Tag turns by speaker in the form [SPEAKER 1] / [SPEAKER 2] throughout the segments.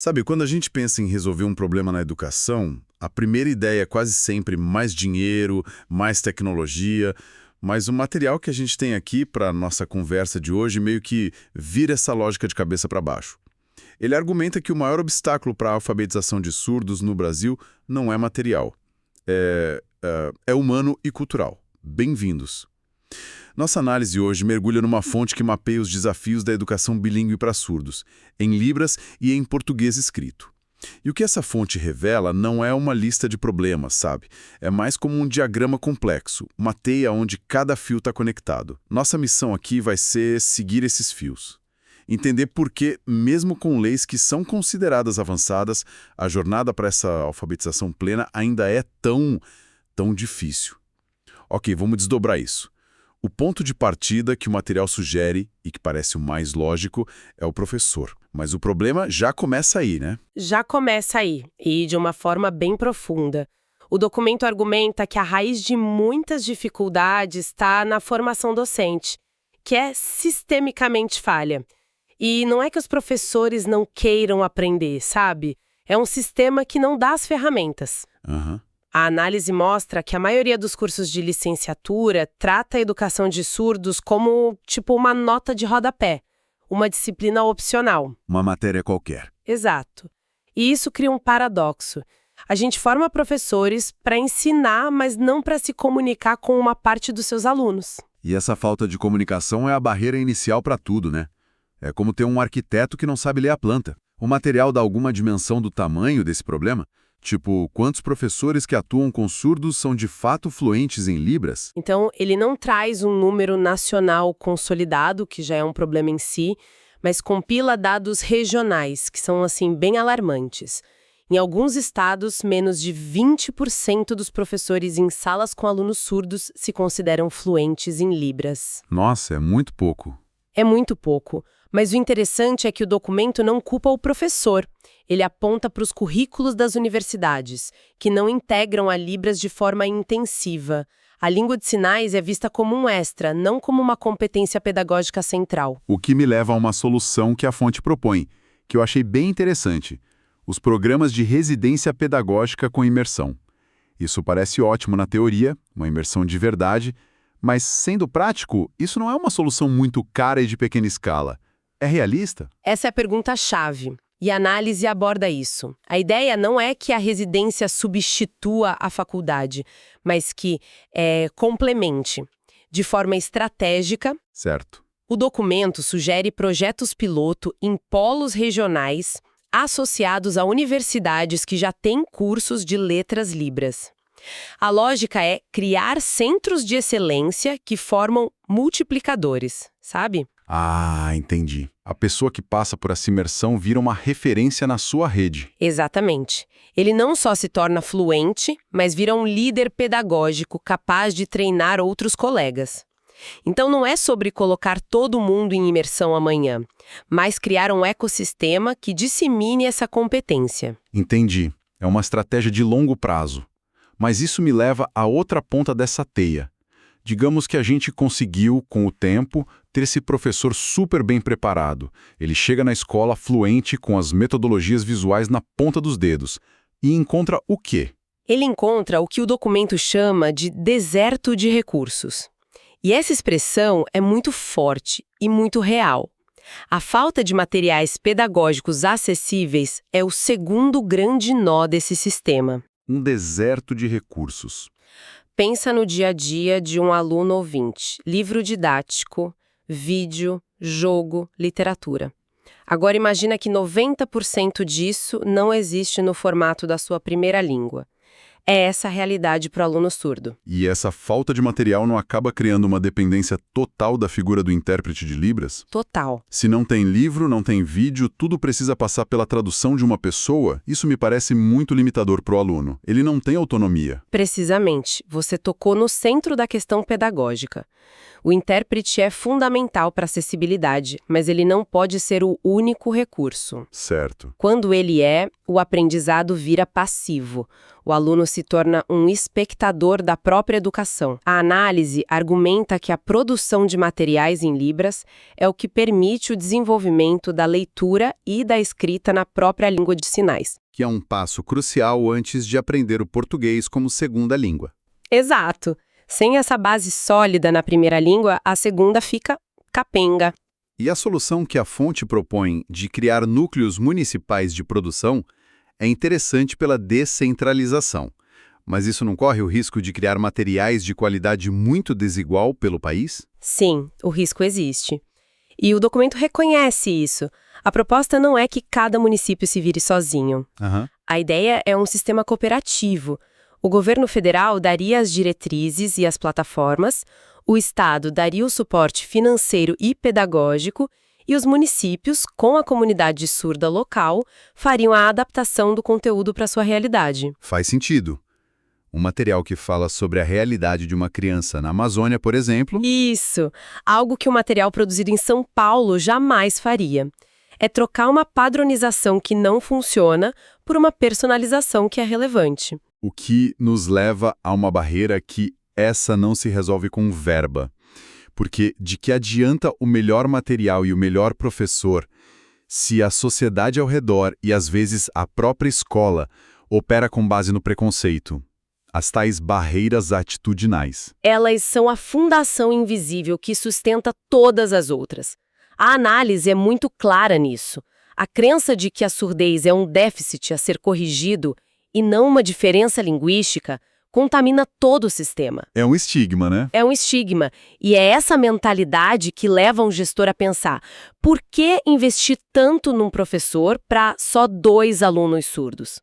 [SPEAKER 1] Sabe, quando a gente pensa em resolver um problema na educação, a primeira ideia é quase sempre mais dinheiro, mais tecnologia, mas o material que a gente tem aqui para nossa conversa de hoje meio que vira essa lógica de cabeça para baixo. Ele argumenta que o maior obstáculo para a alfabetização de surdos no Brasil não é material, é humano e cultural. Bem-vindos. Nossa análise hoje mergulha numa fonte que mapeia os desafios da educação bilíngue para surdos, em Libras e em português escrito. E o que essa fonte revela não é uma lista de problemas, sabe? É mais como um diagrama complexo, uma teia onde cada fio está conectado. Nossa missão aqui vai ser seguir esses fios. Entender por que, mesmo com leis que são consideradas avançadas, a jornada para essa alfabetização plena ainda é tão difícil. Ok, vamos desdobrar isso. O ponto de partida que o material sugere, e que parece o mais lógico, é o professor. Mas o problema já começa aí, né?
[SPEAKER 2] Já começa aí, e de uma forma bem profunda. O documento argumenta que a raiz de muitas dificuldades está na formação docente, que é sistemicamente falha. E não é que os professores não queiram aprender, sabe? É um sistema que não dá as ferramentas.
[SPEAKER 1] Aham.
[SPEAKER 2] A análise mostra que a maioria dos cursos de licenciatura trata a educação de surdos como, tipo, uma nota de rodapé, uma disciplina opcional.
[SPEAKER 1] Uma matéria qualquer.
[SPEAKER 2] Exato. E isso cria um paradoxo. A gente forma professores para ensinar, mas não para se comunicar com uma parte dos seus alunos.
[SPEAKER 1] E essa falta de comunicação é a barreira inicial para tudo, né? É como ter um arquiteto que não sabe ler a planta. O material dá alguma dimensão do tamanho desse problema? Tipo, quantos professores que atuam com surdos são de fato fluentes em Libras?
[SPEAKER 2] Então, ele não traz um número nacional consolidado, que já é um problema em si, mas compila dados regionais, que são, assim, bem alarmantes. Em alguns estados, menos de 20% dos professores em salas com alunos surdos se consideram fluentes em Libras.
[SPEAKER 1] Nossa, é muito pouco.
[SPEAKER 2] É muito pouco, mas o interessante é que o documento não culpa o professor. Ele aponta para os currículos das universidades, que não integram a Libras de forma intensiva. A língua de sinais é vista como um extra, não como uma competência pedagógica central.
[SPEAKER 1] O que me leva a uma solução que a fonte propõe, que eu achei bem interessante. Os programas de residência pedagógica com imersão. Isso parece ótimo na teoria, uma imersão de verdade, mas, sendo prático, isso não é uma solução muito cara e de pequena escala. É realista?
[SPEAKER 2] Essa é a pergunta-chave. E a análise aborda isso. A ideia não é que a residência substitua a faculdade, mas que complemente. De forma estratégica,
[SPEAKER 1] Certo.
[SPEAKER 2] o documento sugere projetos piloto em polos regionais associados a universidades que já têm cursos de letras Libras. A lógica é criar centros de excelência que formam multiplicadores, sabe?
[SPEAKER 1] Ah, entendi. A pessoa que passa por essa imersão vira uma referência na sua rede.
[SPEAKER 2] Exatamente. Ele não só se torna fluente, mas vira um líder pedagógico capaz de treinar outros colegas. Então não é sobre colocar todo mundo em imersão amanhã, mas criar um ecossistema que dissemine essa competência.
[SPEAKER 1] Entendi. É uma estratégia de longo prazo. Mas isso me leva à outra ponta dessa teia. Digamos que a gente conseguiu, com o tempo, ter esse professor super bem preparado. Ele chega na escola fluente com as metodologias visuais na ponta dos dedos. E encontra o quê?
[SPEAKER 2] Ele encontra o que o documento chama de deserto de recursos. E essa expressão é muito forte e muito real. A falta de materiais pedagógicos acessíveis é o segundo grande nó desse sistema.
[SPEAKER 1] Um deserto de recursos.
[SPEAKER 2] Pensa no dia a dia de um aluno ouvinte. Livro didático, vídeo, jogo, literatura. Agora imagina que 90% disso não existe no formato da sua primeira língua. É essa a realidade para o aluno surdo.
[SPEAKER 1] E essa falta de material não acaba criando uma dependência total da figura do intérprete de Libras?
[SPEAKER 2] Total.
[SPEAKER 1] Se não tem livro, não tem vídeo, tudo precisa passar pela tradução de uma pessoa, isso me parece muito limitador para o aluno. Ele não tem autonomia.
[SPEAKER 2] Precisamente. Você tocou no centro da questão pedagógica. O intérprete é fundamental para a acessibilidade, mas ele não pode ser o único recurso.
[SPEAKER 1] Certo.
[SPEAKER 2] Quando ele o aprendizado vira passivo. O aluno se torna um espectador da própria educação. A análise argumenta que a produção de materiais em Libras é o que permite o desenvolvimento da leitura e da escrita na própria língua de sinais.
[SPEAKER 1] Que é um passo crucial antes de aprender o português como segunda língua.
[SPEAKER 2] Exato. Sem essa base sólida na primeira língua, a segunda fica capenga.
[SPEAKER 1] E a solução que a fonte propõe de criar núcleos municipais de produção é interessante pela descentralização. Mas isso não corre o risco de criar materiais de qualidade muito desigual pelo país?
[SPEAKER 2] Sim, o risco existe. E o documento reconhece isso. A proposta não é que cada município se vire sozinho. A ideia é um sistema cooperativo. O governo federal daria as diretrizes e as plataformas, o Estado daria o suporte financeiro e pedagógico, e os municípios, com a comunidade surda local, fariam a adaptação do conteúdo para sua realidade.
[SPEAKER 1] Faz sentido. Um material que fala sobre a realidade de uma criança na Amazônia, por exemplo.
[SPEAKER 2] Isso! Algo que o material produzido em São Paulo jamais faria. É trocar uma padronização que não funciona por uma personalização que é relevante.
[SPEAKER 1] O que nos leva a uma barreira que essa não se resolve com verba. Porque de que adianta o melhor material e o melhor professor se a sociedade ao redor e às vezes a própria escola opera com base no preconceito? As tais barreiras atitudinais.
[SPEAKER 2] Elas são a fundação invisível que sustenta todas as outras. A análise é muito clara nisso. A crença de que a surdez é um déficit a ser corrigido e não uma diferença linguística contamina todo o sistema.
[SPEAKER 1] É um estigma, né?
[SPEAKER 2] É um estigma. E é essa mentalidade que leva um gestor a pensar: por que investir tanto num professor para só 2 alunos surdos?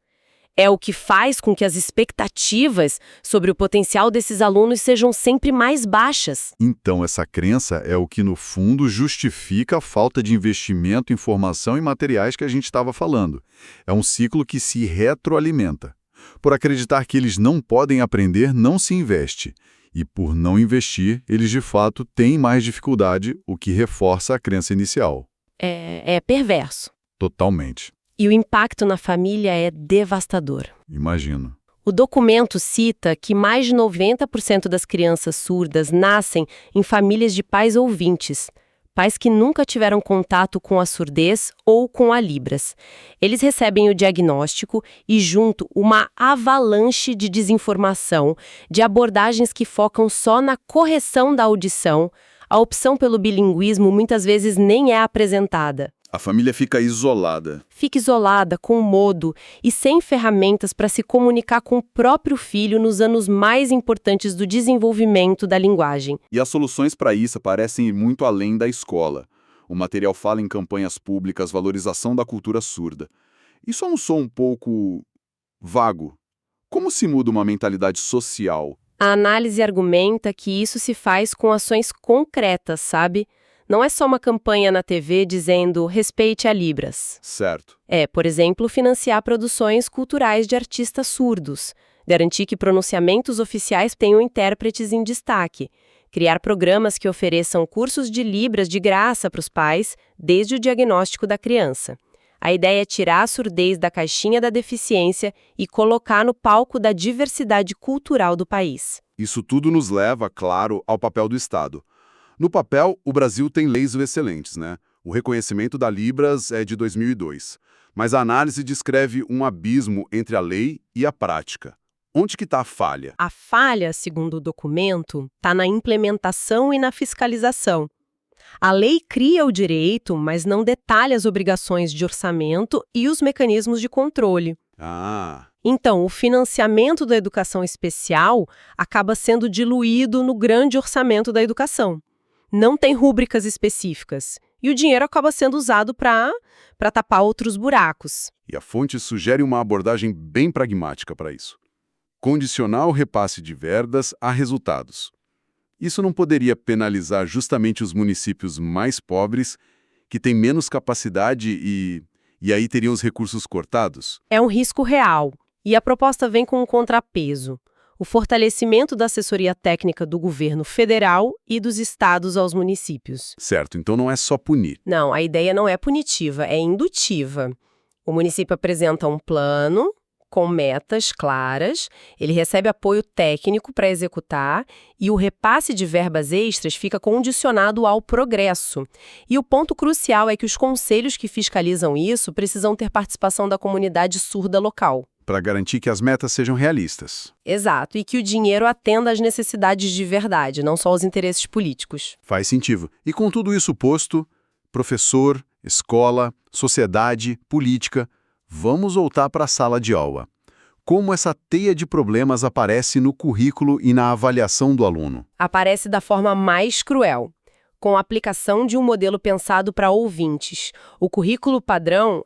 [SPEAKER 2] É o que faz com que as expectativas sobre o potencial desses alunos sejam sempre mais baixas.
[SPEAKER 1] Então, essa crença é o que, no fundo, justifica a falta de investimento em formação e materiais que a gente estava falando. É um ciclo que se retroalimenta. Por acreditar que eles não podem aprender, não se investe. E por não investir, eles de fato têm mais dificuldade, o que reforça a crença inicial.
[SPEAKER 2] É perverso.
[SPEAKER 1] Totalmente.
[SPEAKER 2] E o impacto na família é devastador.
[SPEAKER 1] Imagino.
[SPEAKER 2] O documento cita que mais de 90% das crianças surdas nascem em famílias de pais ouvintes. Pais que nunca tiveram contato com a surdez ou com a Libras. Eles recebem o diagnóstico e, junto, uma avalanche de desinformação, de abordagens que focam só na correção da audição. A opção pelo bilinguismo muitas vezes nem é apresentada.
[SPEAKER 1] A família fica isolada.
[SPEAKER 2] Fica isolada, com modo e sem ferramentas para se comunicar com o próprio filho nos anos mais importantes do desenvolvimento da linguagem.
[SPEAKER 3] E as soluções para isso parecem ir muito além da escola. O material fala em campanhas públicas, valorização da cultura surda. Isso não soa um pouco vago? Como se muda uma mentalidade social?
[SPEAKER 2] A análise argumenta que isso se faz com ações concretas, sabe? Não é só uma campanha na TV dizendo respeite a Libras.
[SPEAKER 3] Certo.
[SPEAKER 2] É, por exemplo, financiar produções culturais de artistas surdos, garantir que pronunciamentos oficiais tenham intérpretes em destaque, criar programas que ofereçam cursos de Libras de graça para os pais, desde o diagnóstico da criança. A ideia é tirar a surdez da caixinha da deficiência e colocar no palco da diversidade cultural do país.
[SPEAKER 3] Isso tudo nos leva, claro, ao papel do Estado. No papel, o Brasil tem leis excelentes, né? O reconhecimento da Libras é de 2002. Mas a análise descreve um abismo entre a lei e a prática. Onde que está a falha?
[SPEAKER 2] A falha, segundo o documento, está na implementação e na fiscalização. A lei cria o direito, mas não detalha as obrigações de orçamento e os mecanismos de controle. Então, o financiamento da educação especial acaba sendo diluído no grande orçamento da educação. Não tem rúbricas específicas. E o dinheiro acaba sendo usado para tapar outros buracos.
[SPEAKER 3] E a fonte sugere uma abordagem bem pragmática para isso. Condicionar o repasse de verdas a resultados. Isso não poderia penalizar justamente os municípios mais pobres, que têm menos capacidade e aí teriam os recursos cortados?
[SPEAKER 2] É um risco real. E a proposta vem com um contrapeso. O fortalecimento da assessoria técnica do governo federal e dos estados aos municípios.
[SPEAKER 3] Certo, então não é só punir.
[SPEAKER 2] Não, a ideia não é punitiva, é indutiva. O município apresenta um plano, com metas claras, ele recebe apoio técnico para executar e o repasse de verbas extras fica condicionado ao progresso. E o ponto crucial é que os conselhos que fiscalizam isso precisam ter participação da comunidade surda local.
[SPEAKER 3] Para garantir que as metas sejam realistas.
[SPEAKER 2] Exato, e que o dinheiro atenda às necessidades de verdade, não só aos interesses políticos.
[SPEAKER 3] Faz sentido. E com tudo isso posto, professor, escola, sociedade, política, vamos voltar para a sala de aula. Como essa teia de problemas aparece no currículo e na avaliação do aluno?
[SPEAKER 2] Aparece da forma mais cruel, com a aplicação de um modelo pensado para ouvintes. O currículo padrão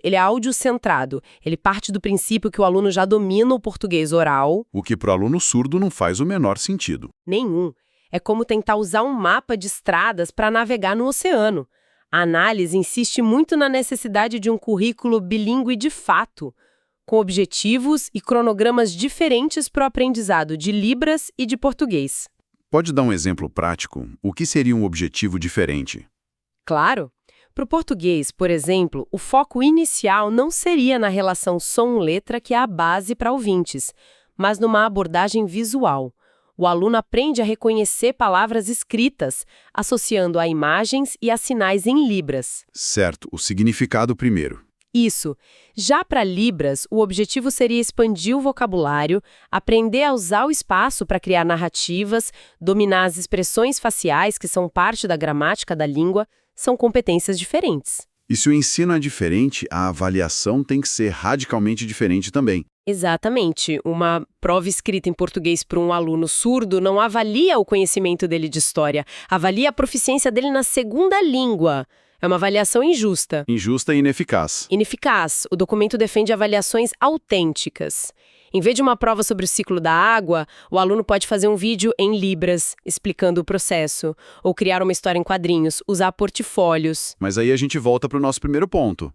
[SPEAKER 2] ele é áudio-centrado. Ele parte do princípio que o aluno já domina o português oral.
[SPEAKER 3] O que para o aluno surdo não faz o menor sentido.
[SPEAKER 2] Nenhum. É como tentar usar um mapa de estradas para navegar no oceano. A análise insiste muito na necessidade de um currículo bilíngue de fato, com objetivos e cronogramas diferentes para o aprendizado de Libras e de português.
[SPEAKER 3] Pode dar um exemplo prático? O que seria um objetivo diferente?
[SPEAKER 2] Claro. Para o português, por exemplo, o foco inicial não seria na relação som-letra, que é a base para ouvintes, mas numa abordagem visual. O aluno aprende a reconhecer palavras escritas, associando a imagens e a sinais em Libras.
[SPEAKER 3] Certo, o significado primeiro.
[SPEAKER 2] Isso. Já para Libras, o objetivo seria expandir o vocabulário, aprender a usar o espaço para criar narrativas, dominar as expressões faciais, que são parte da gramática da língua, são competências diferentes.
[SPEAKER 3] E se o ensino é diferente, a avaliação tem que ser radicalmente diferente também.
[SPEAKER 2] Exatamente. Uma prova escrita em português para um aluno surdo não avalia o conhecimento dele de história, avalia a proficiência dele na segunda língua. É uma avaliação injusta.
[SPEAKER 3] Injusta e ineficaz.
[SPEAKER 2] Ineficaz. O documento defende avaliações autênticas. Em vez de uma prova sobre o ciclo da água, o aluno pode fazer um vídeo em Libras, explicando o processo, ou criar uma história em quadrinhos, usar portfólios.
[SPEAKER 3] Mas aí a gente volta para o nosso primeiro ponto.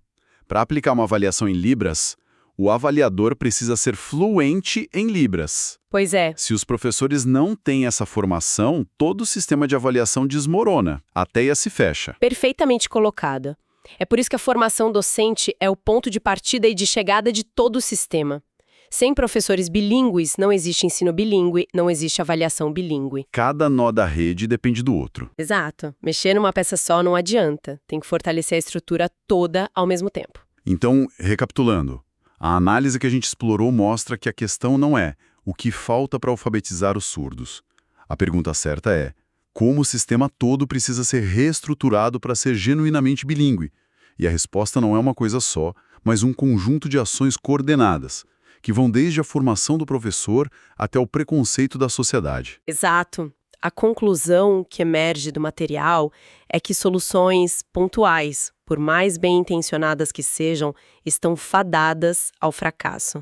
[SPEAKER 3] Para aplicar uma avaliação em Libras, o avaliador precisa ser fluente em Libras.
[SPEAKER 2] Pois é.
[SPEAKER 3] Se os professores não têm essa formação, todo o sistema de avaliação desmorona, a teia se fecha.
[SPEAKER 2] Perfeitamente colocada. É por isso que a formação docente é o ponto de partida e de chegada de todo o sistema. Sem professores bilíngues, não existe ensino bilíngue, não existe avaliação bilíngue.
[SPEAKER 3] Cada nó da rede depende do outro.
[SPEAKER 2] Exato. Mexer numa peça só não adianta. Tem que fortalecer a estrutura toda ao mesmo tempo.
[SPEAKER 3] Então, recapitulando, a análise que a gente explorou mostra que a questão não é o que falta para alfabetizar os surdos. A pergunta certa é como o sistema todo precisa ser reestruturado para ser genuinamente bilíngue. E a resposta não é uma coisa só, mas um conjunto de ações coordenadas, que vão desde a formação do professor até o preconceito da sociedade.
[SPEAKER 2] Exato. A conclusão que emerge do material é que soluções pontuais, por mais bem intencionadas que sejam, estão fadadas ao fracasso.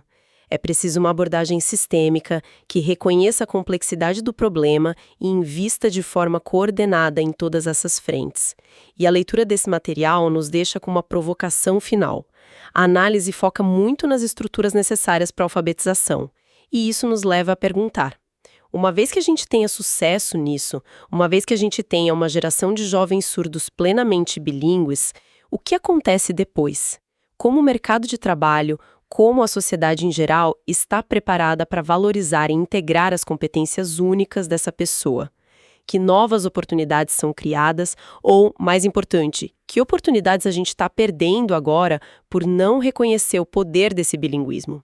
[SPEAKER 2] É preciso uma abordagem sistêmica que reconheça a complexidade do problema e invista de forma coordenada em todas essas frentes. E a leitura desse material nos deixa com uma provocação final. A análise foca muito nas estruturas necessárias para a alfabetização. E isso nos leva a perguntar: uma vez que a gente tenha sucesso nisso, uma vez que a gente tenha uma geração de jovens surdos plenamente bilíngues, o que acontece depois? Como o mercado de trabalho, como a sociedade em geral está preparada para valorizar e integrar as competências únicas dessa pessoa? Que novas oportunidades são criadas ou, mais importante, que oportunidades a gente está perdendo agora por não reconhecer o poder desse bilinguismo?